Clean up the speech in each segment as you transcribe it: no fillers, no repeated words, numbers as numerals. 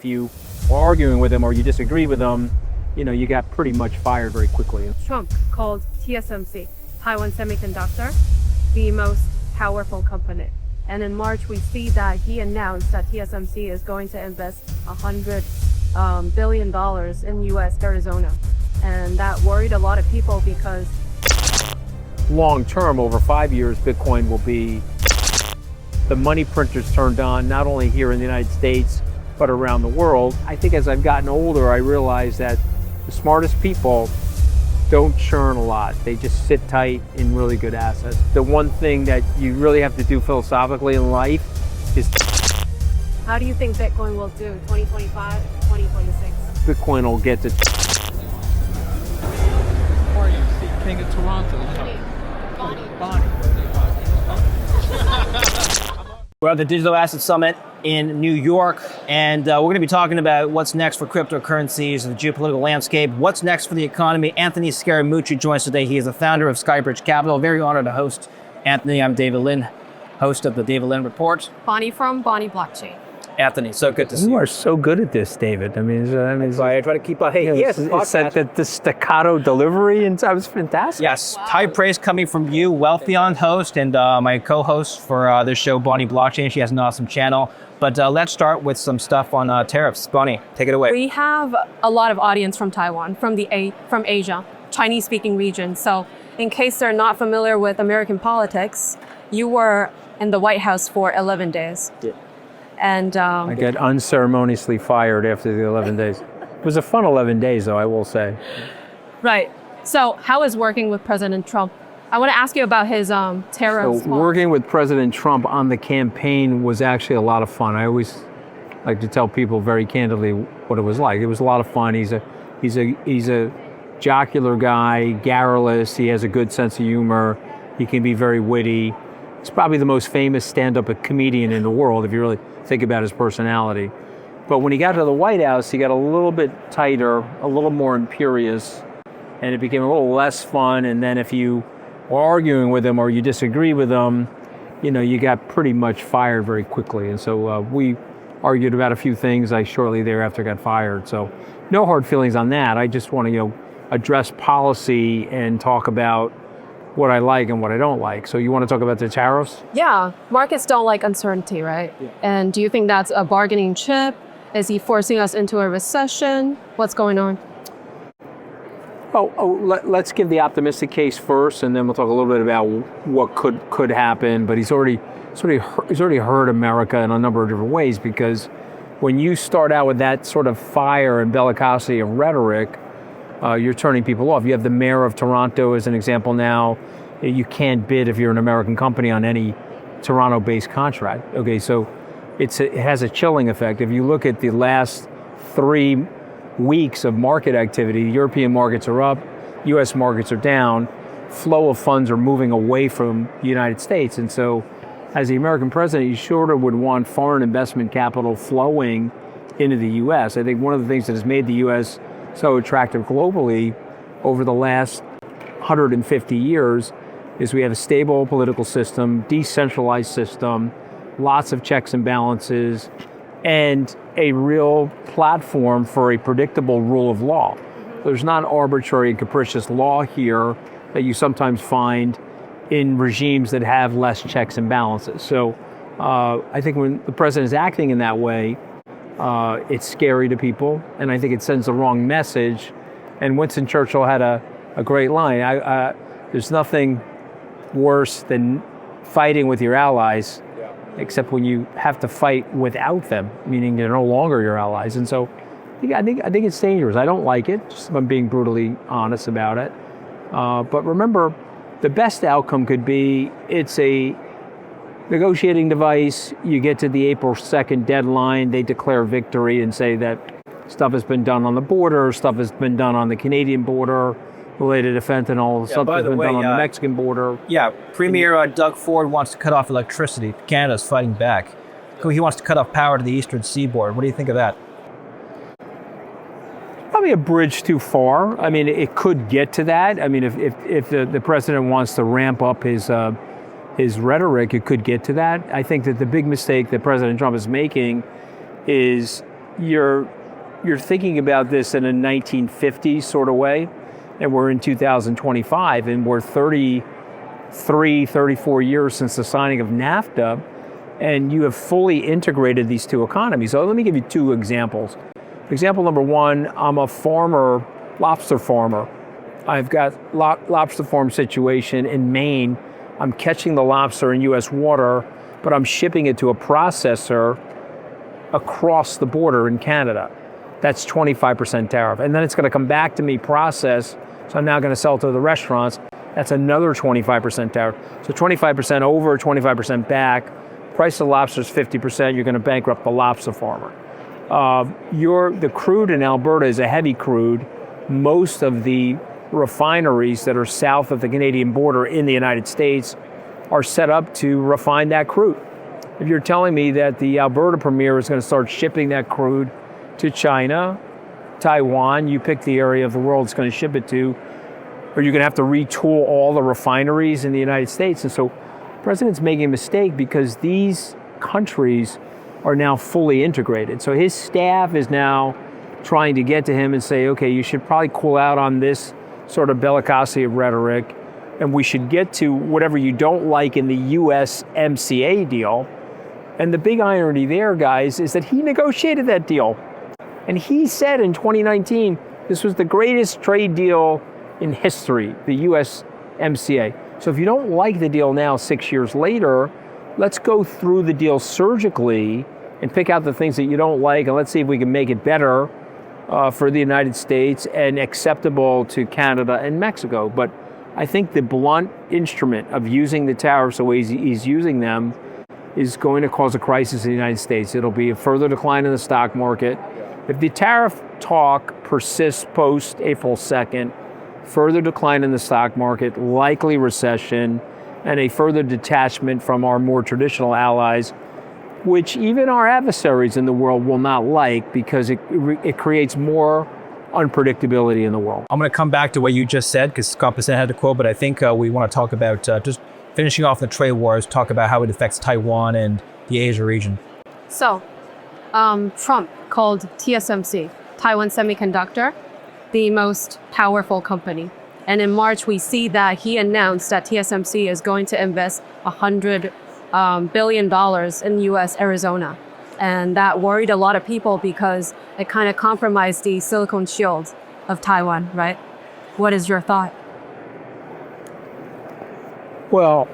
If you are arguing with them or you disagree with them, you got pretty much fired very quickly. Trump called TSMC, Taiwan Semiconductor, the most powerful company. And in March, we see that he announced that TSMC is going to invest $100 billion in U.S. Arizona. And that worried a lot of people because Long term, over 5 years, Bitcoin will be the money printers turned on, not only here in the United States, but around the world. I think as I've gotten older, I realize that the smartest people don't churn a lot. They just sit tight in really good assets. The one thing that you really have to do philosophically in life is how do you think Bitcoin will do 2025, 2026? Bitcoin will get to King of Toronto. Bonnie. We're at the Digital Asset Summit in New York, and we're going to be talking about what's next for cryptocurrencies and the geopolitical landscape. What's next for the economy? Anthony Scaramucci joins today. He is the founder of Skybridge Capital. Very honored to host Anthony. I'm David Lin, host of the David Lin Report. Bonnie from Bonnie Blockchain. Anthony, so good to see you. You are so good at this, David. I mean, I try to keep up. Hey, yes, it's that the staccato delivery, and that was fantastic. Yes, high praise coming from you, Wealthion host, and my co-host for this show, Bonnie Blockchain. She has an awesome channel. But let's start with some stuff on tariffs. Bonnie, take it away. We have a lot of audience from Taiwan, from Asia, Chinese-speaking region. So in case they're not familiar with American politics, you were in the White House for 11 days. Yeah. And I got unceremoniously fired after the 11 days. It was a fun 11 days, though, I will say. Right. So how is working with President Trump? I want to ask you about his tariffs. So working with President Trump on the campaign was actually a lot of fun. I always like to tell people very candidly what it was like. It was a lot of fun. He's a jocular guy, garrulous. He has a good sense of humor. He can be very witty. He's probably the most famous stand-up comedian in the world, if you really think about his personality. But when he got to the White House, he got a little bit tighter, a little more imperious, and it became a little less fun. And then if you were arguing with him or you disagree with him, you got pretty much fired very quickly. And so we argued about a few things. I shortly thereafter got fired. So no hard feelings on that. I just want to, address policy and talk about what I like and what I don't like. So you want to talk about the tariffs? Yeah, markets don't like uncertainty, right? Yeah. And do you think that's a bargaining chip? Is he forcing us into a recession? What's going on? Let's give the optimistic case first, and then we'll talk a little bit about what could happen. But he's already hurt America in a number of different ways, because when you start out with that sort of fire and bellicosity of rhetoric, you're turning people off. You have the mayor of Toronto as an example now. You can't bid if you're an American company on any Toronto-based contract. Okay, so it has a chilling effect. If you look at the last 3 weeks of market activity, European markets are up, US markets are down, flow of funds are moving away from the United States. And so as the American president, you sort of would want foreign investment capital flowing into the US. I think one of the things that has made the US so attractive globally over the last 150 years is we have a stable political system, decentralized system, lots of checks and balances, and a real platform for a predictable rule of law. There's not arbitrary and capricious law here that you sometimes find in regimes that have less checks and balances. So I think when the president is acting in that way, it's scary to people, and I think it sends the wrong message. And Winston Churchill had a great line. There's nothing worse than fighting with your allies, except when you have to fight without them, meaning they're no longer your allies. And so I think it's dangerous. I don't like it, just if I'm being brutally honest about it. But remember, the best outcome could be it's a negotiating device. You get to the April 2nd deadline, they declare victory and say that stuff has been done on the border, stuff has been done on the Canadian border related to fentanyl, stuff has been done on the Mexican border. Yeah, Premier Doug Ford wants to cut off electricity. Canada's fighting back. He wants to cut off power to the eastern seaboard. What do you think of that? Probably a bridge too far. I mean, it could get to that. I mean, if the president wants to ramp up his rhetoric, it could get to that. I think that the big mistake that President Trump is making is you're thinking about this in a 1950s sort of way, and we're in 2025, and we're 34 years since the signing of NAFTA, and you have fully integrated these two economies. So let me give you two examples. Example number one, I'm a farmer, lobster farmer. I've got lobster farm situation in Maine. I'm catching the lobster in US water, but I'm shipping it to a processor across the border in Canada. That's 25% tariff. And then it's going to come back to me processed, so I'm now going to sell it to the restaurants. That's another 25% tariff. So 25% over, 25% back. Price of lobster is 50%. You're going to bankrupt the lobster farmer. The crude in Alberta is a heavy crude. Most of the refineries that are south of the Canadian border in the United States are set up to refine that crude. If you're telling me that the Alberta Premier is going to start shipping that crude to China, Taiwan, you pick the area of the world it's going to ship it to, or you're going to have to retool all the refineries in the United States. And so the president's making a mistake because these countries are now fully integrated. So his staff is now trying to get to him and say, okay, you should probably cool out on this sort of bellicosity of rhetoric, and we should get to whatever you don't like in the USMCA deal. And the big irony there, guys, is that he negotiated that deal. And he said in 2019, this was the greatest trade deal in history, the USMCA. So if you don't like the deal now, 6 years later, let's go through the deal surgically and pick out the things that you don't like, and let's see if we can make it better for the United States and acceptable to Canada and Mexico. But I think the blunt instrument of using the tariffs the way he's using them is going to cause a crisis in the United States. It'll be a further decline in the stock market. If the tariff talk persists post April 2nd, further decline in the stock market, likely recession, and a further detachment from our more traditional allies, which even our adversaries in the world will not like because it creates more unpredictability in the world. I'm going to come back to what you just said because Scott Picent had a quote, but I think we want to talk about just finishing off the trade wars, talk about how it affects Taiwan and the Asia region. So, Trump called TSMC, Taiwan Semiconductor, the most powerful company. And in March, we see that he announced that TSMC is going to invest $100 billion in US Arizona. And that worried a lot of people because it kind of compromised the silicon shield of Taiwan, right? What is your thought? Well,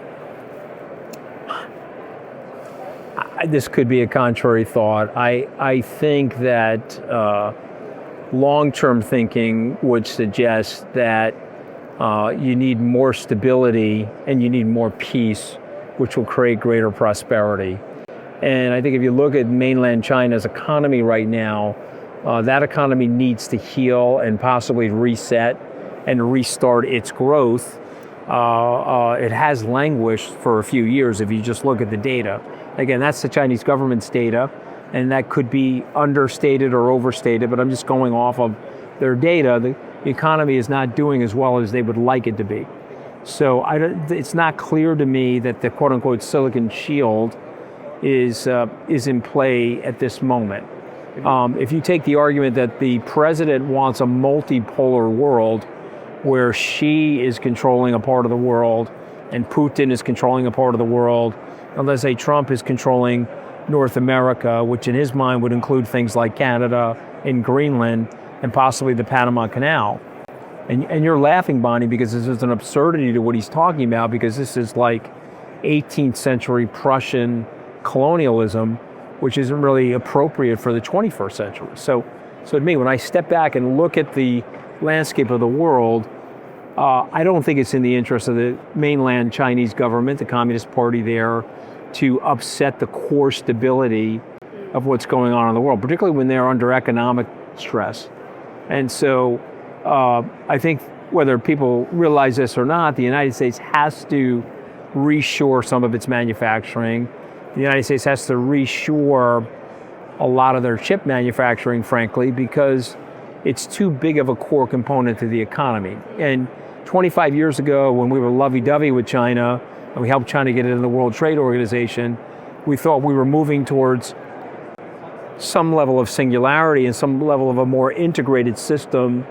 this could be a contrary thought. I think that long-term thinking would suggest that you need more stability and you need more peace, which will create greater prosperity. And I think if you look at mainland China's economy right now, that economy needs to heal and possibly reset and restart its growth. It has languished for a few years if you just look at the data. Again, that's the Chinese government's data, and that could be understated or overstated, but I'm just going off of their data. The economy is not doing as well as they would like it to be. So it's not clear to me that the quote-unquote silicon shield is in play at this moment. If you take the argument that the president wants a multipolar world where Xi is controlling a part of the world and Putin is controlling a part of the world, and let's say Trump is controlling North America, which in his mind would include things like Canada and Greenland and possibly the Panama Canal. And you're laughing, Bonnie, because this is an absurdity to what he's talking about, because this is like 18th century Prussian colonialism, which isn't really appropriate for the 21st century. So to me, when I step back and look at the landscape of the world, I don't think it's in the interest of the mainland Chinese government, the Communist Party there, to upset the core stability of what's going on in the world, particularly when they're under economic stress. And so I think whether people realize this or not, the United States has to reshore some of its manufacturing. The United States has to reshore a lot of their chip manufacturing, frankly, because it's too big of a core component to the economy. And 25 years ago, when we were lovey-dovey with China, and we helped China get into the World Trade Organization, we thought we were moving towards some level of singularity and some level of a more integrated system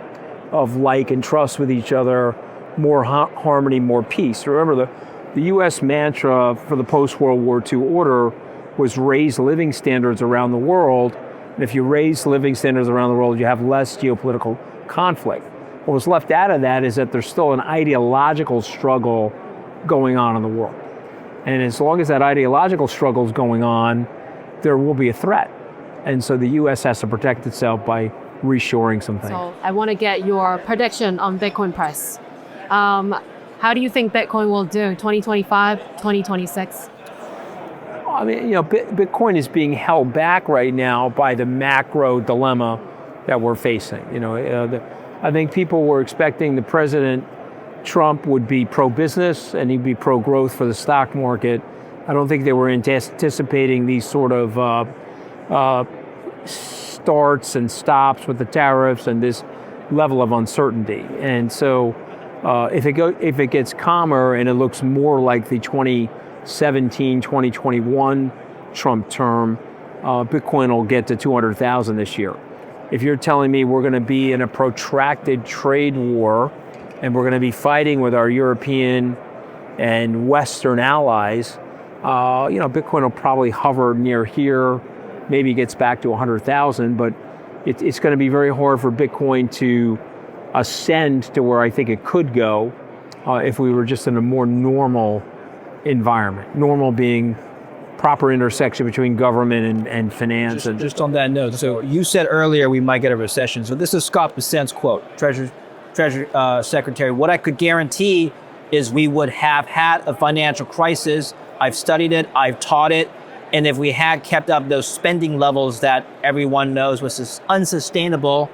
of like and trust with each other, more harmony, more peace. Remember, the U.S. mantra for the post-World War II order was raise living standards around the world. And if you raise living standards around the world, you have less geopolitical conflict. What was left out of that is that there's still an ideological struggle going on in the world. And as long as that ideological struggle is going on, there will be a threat. And so the U.S. has to protect itself by reshoring some things. So I want to get your prediction on Bitcoin price. How do you think Bitcoin will do 2025, 2026? I mean, Bitcoin is being held back right now by the macro dilemma that we're facing. I think people were expecting the President Trump would be pro-business and he'd be pro-growth for the stock market. I don't think they were anticipating these sort of starts and stops with the tariffs and this level of uncertainty. And so if it gets calmer and it looks more like the 2017, 2021 Trump term, Bitcoin will get to 200,000 this year. If you're telling me we're going to be in a protracted trade war and we're going to be fighting with our European and Western allies, Bitcoin will probably hover near here, maybe gets back to 100,000, but it's going to be very hard for Bitcoin to ascend to where I think it could go if we were just in a more normal environment. Normal being proper intersection between government and finance. Just on that note, so you said earlier we might get a recession. So this is Scott Bessent's quote, Treasury Secretary. What I could guarantee is we would have had a financial crisis. I've studied it, I've taught it. And if we had kept up those spending levels that everyone knows was unsustainable,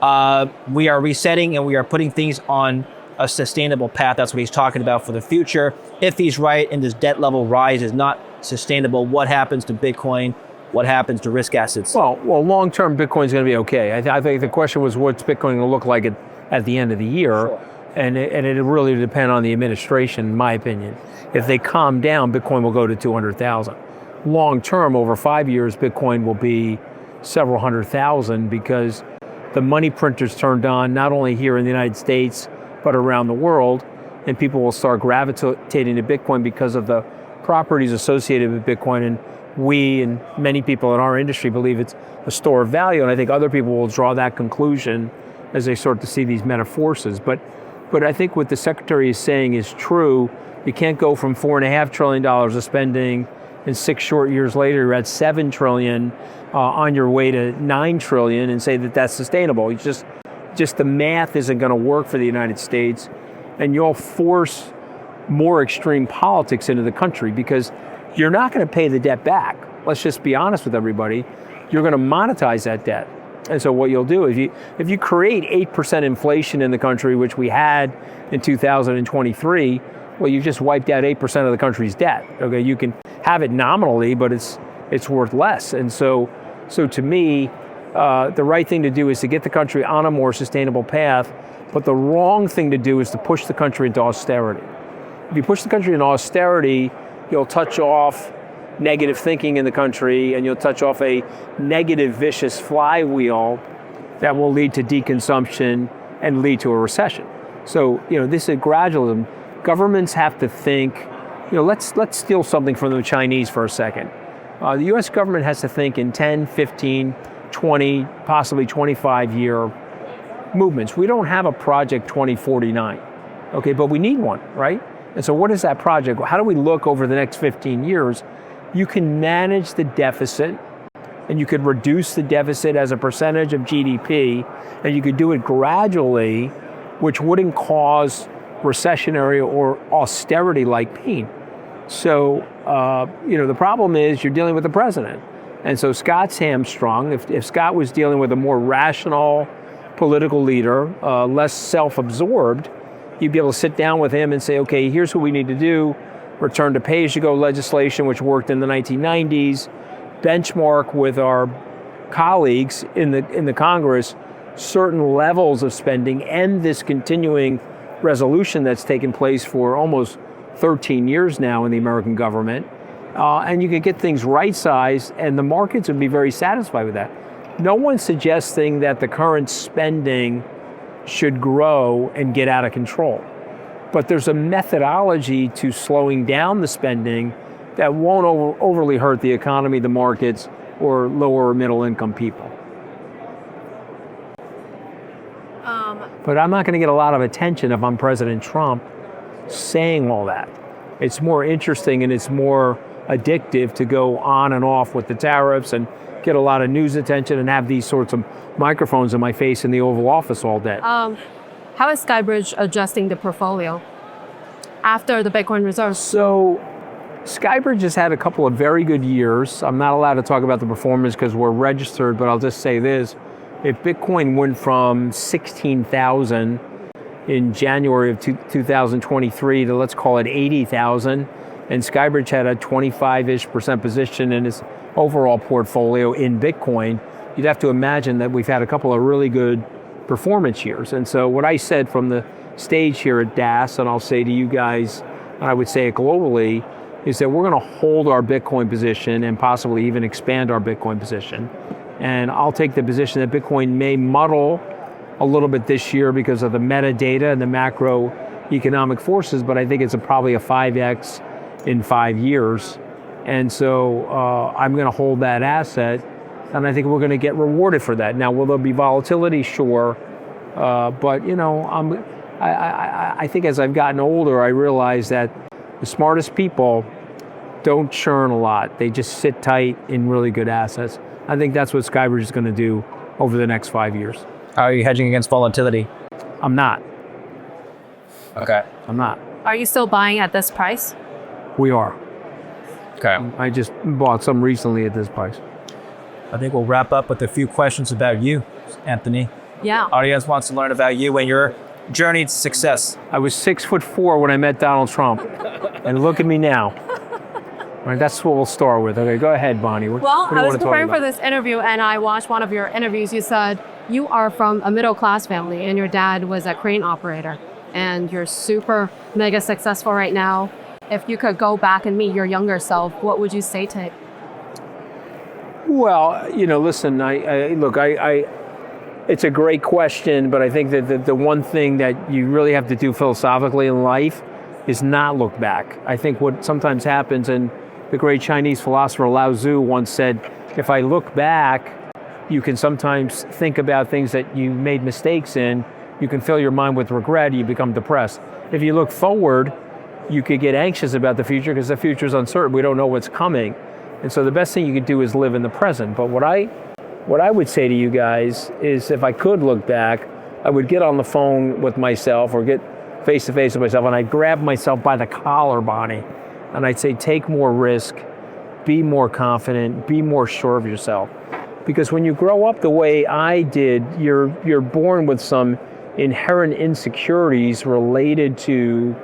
we are resetting and we are putting things on a sustainable path. That's what he's talking about for the future. If he's right and this debt level rise is not sustainable, what happens to Bitcoin? What happens to risk assets? Well, long-term Bitcoin's going to be okay. I think the question was what's Bitcoin going to look like at the end of the year? Sure. And it really depend on the administration, in my opinion. If they calm down, Bitcoin will go to 200,000. Long-term, over 5 years, Bitcoin will be several hundred thousand because the money printers turned on, not only here in the United States, but around the world, and people will start gravitating to Bitcoin because of the properties associated with Bitcoin. And we and many people in our industry believe it's a store of value, and I think other people will draw that conclusion as they start to see these meta forces. But I think what the Secretary is saying is true. You can't go from $4.5 trillion of spending and 6 short years later you're at $7 trillion on your way to $9 trillion and say that that's sustainable. It's just the math isn't going to work for the United States, and you'll force more extreme politics into the country because you're not going to pay the debt back. Let's just be honest with everybody. You're going to monetize that debt. And so what you'll do, if you create 8% inflation in the country, which we had in 2023, well, you just wiped out 8% of the country's debt. Okay, you can have it nominally, but it's worth less. And so to me, the right thing to do is to get the country on a more sustainable path, but the wrong thing to do is to push the country into austerity. If you push the country into austerity, you'll touch off negative thinking in the country, and you'll touch off a negative, vicious flywheel that will lead to deconsumption and lead to a recession. So, this is gradualism. Governments have to think, let's steal something from the Chinese for a second. The US government has to think in 10, 15, 20, possibly 25-year movements. We don't have a project 2049, okay, but we need one, right? And so what is that project? How do we look over the next 15 years? You can manage the deficit, and you could reduce the deficit as a percentage of GDP, and you could do it gradually, which wouldn't cause recessionary or austerity-like pain. So, the problem is you're dealing with the president. And so Scott's hamstrung. If Scott was dealing with a more rational political leader, less self-absorbed, you'd be able to sit down with him and say, okay, here's what we need to do. Return to pay-as-you-go legislation, which worked in the 1990s, benchmark with our colleagues in the Congress certain levels of spending, and this continuing resolution that's taken place for almost 13 years now in the American government, and you could get things right-sized, and the markets would be very satisfied with that. No one's suggesting that the current spending should grow and get out of control. But there's a methodology to slowing down the spending that won't overly hurt the economy, the markets, or lower or middle income people. But I'm not going to get a lot of attention if I'm President Trump saying all that. It's more interesting and it's more addictive to go on and off with the tariffs and get a lot of news attention and have these sorts of microphones in my face in the Oval Office all day. How is Skybridge adjusting the portfolio after the Bitcoin reserve? So Skybridge has had a couple of very good years. I'm not allowed to talk about the performance because we're registered, but I'll just say this. If Bitcoin went from 16,000 in January of 2023 to, let's call it 80,000, and Skybridge had a 25-ish% position in its overall portfolio in Bitcoin, you'd have to imagine that we've had a couple of really good performance years. And so what I said from the stage here at DAS, and I'll say to you guys, and I would say it globally, is that we're going to hold our Bitcoin position and possibly even expand our Bitcoin position. And I'll take the position that Bitcoin may muddle a little bit this year because of the metadata and the macroeconomic forces, but I think it's probably a 5x in 5 years. And so I'm going to hold that asset, and I think we're going to get rewarded for that. Now, will there be volatility? Sure. But, you know, I think as I've gotten older, I realize that the smartest people don't churn a lot. They just sit tight in really good assets. I think that's what Skybridge is going to do over the next 5 years. How are you hedging against volatility? I'm not. Okay. I'm not. Are you still buying at this price? We are. Okay. I just bought some recently at this price. I think we'll wrap up with a few questions about you, Anthony. Yeah. Audience wants to learn about you and your journey to success. I was 6'4" when I met Donald Trump, and look at me now. All right, that's what we'll start with. Okay, go ahead, Bonnie. Well, what do you I was want to talk preparing for about? this interview, and I watched one of your interviews. You said you are from a middle-class family, and your dad was a crane operator, and you're super mega successful right now. If you could go back and meet your younger self, what would you say to him? Well, you know, listen, it's a great question, but I think that the one thing that you really have to do philosophically in life is not look back. I think what sometimes happens, and the great Chinese philosopher Lao Tzu once said, if I look back, you can sometimes think about things that you made mistakes in, you can fill your mind with regret, you become depressed. If you look forward, you could get anxious about the future because the future is uncertain. We don't know what's coming. And so the best thing you could do is live in the present. But what I would say to you guys is if I could look back, I would get on the phone with myself or get face to face with myself, and I'd grab myself by the collar, Bonnie, and I'd say, take more risk, be more confident, be more sure of yourself. Because when you grow up the way I did, you're born with some inherent insecurities related to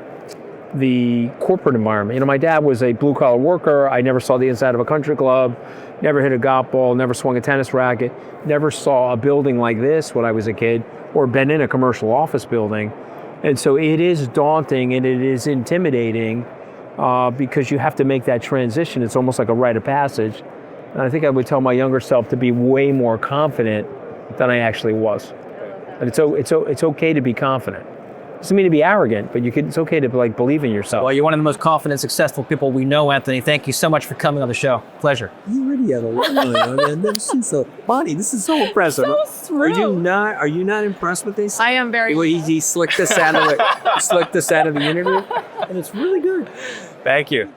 the corporate environment. You know, my dad was a blue-collar worker. I never saw the inside of a country club, never hit a golf ball, never swung a tennis racket, never saw a building like this when I was a kid, or been in a commercial office building. And so it is daunting and it is intimidating because you have to make that transition. It's almost like a rite of passage. And I think I would tell my younger self to be way more confident than I actually was. And it's okay to be confident. It doesn't mean to be arrogant, but it's okay to believe in yourself. Well, you're one of the most confident, successful people we know, Anthony. Thank you so much for coming on the show. Pleasure. You really had a lot going on, man. This is so, Bonnie, this is so impressive. Are you not impressed with this? I am very. Well, he slicked us out of the interview, and it's really good. Thank you.